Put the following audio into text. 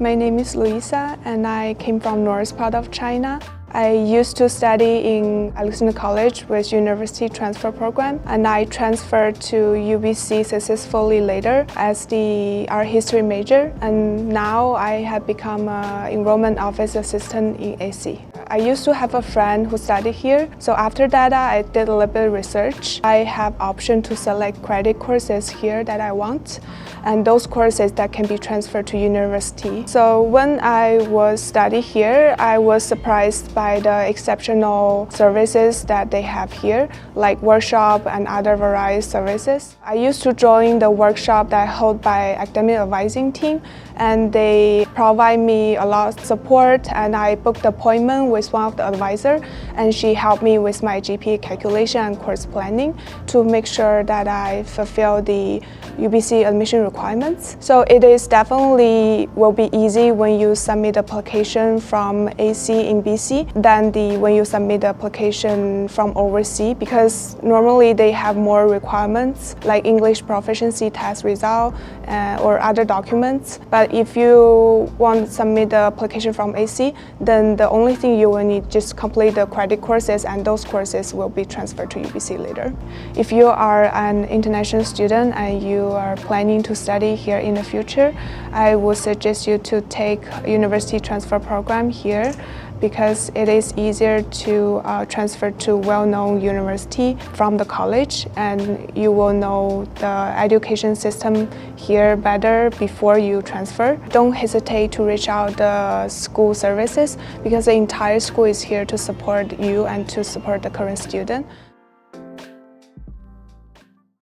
My name is Louisa and I came from north part of China. I used to study in Alumni College with University Transfer Program, and I transferred to UBC successfully later as the art history major, and now I have become an Enrolment Office Assistant in AC. I used to have a friend who studied here, so after that I did a little bit of research. I have option to select credit courses here that I want, and those courses that can be transferred to university. So when I was studying here, I was surprised by the exceptional services that they have here, like workshop and other various services. I used to join the workshop that held by academic advising team, and they provide me a lot of support, and I booked the appointment with one of the advisors, and she helped me with my GPA calculation and course planning to make sure that I fulfill the UBC admission requirements. So it is definitely will be easy when you submit application from AC in BC than when you submit the application from overseas, because normally they have more requirements like English proficiency test result or other documents. But if you want to submit the application from AC, then the only thing you will need just complete the credit courses, and those courses will be transferred to UBC later. If you are an international student and you are planning to study here in the future, I would suggest you to take university transfer program here, because it is easier to transfer to well-known university from the college, and you will know the education system here better before you transfer. Don't hesitate to reach out the school services, because the entire school is here to support you and to support the current student.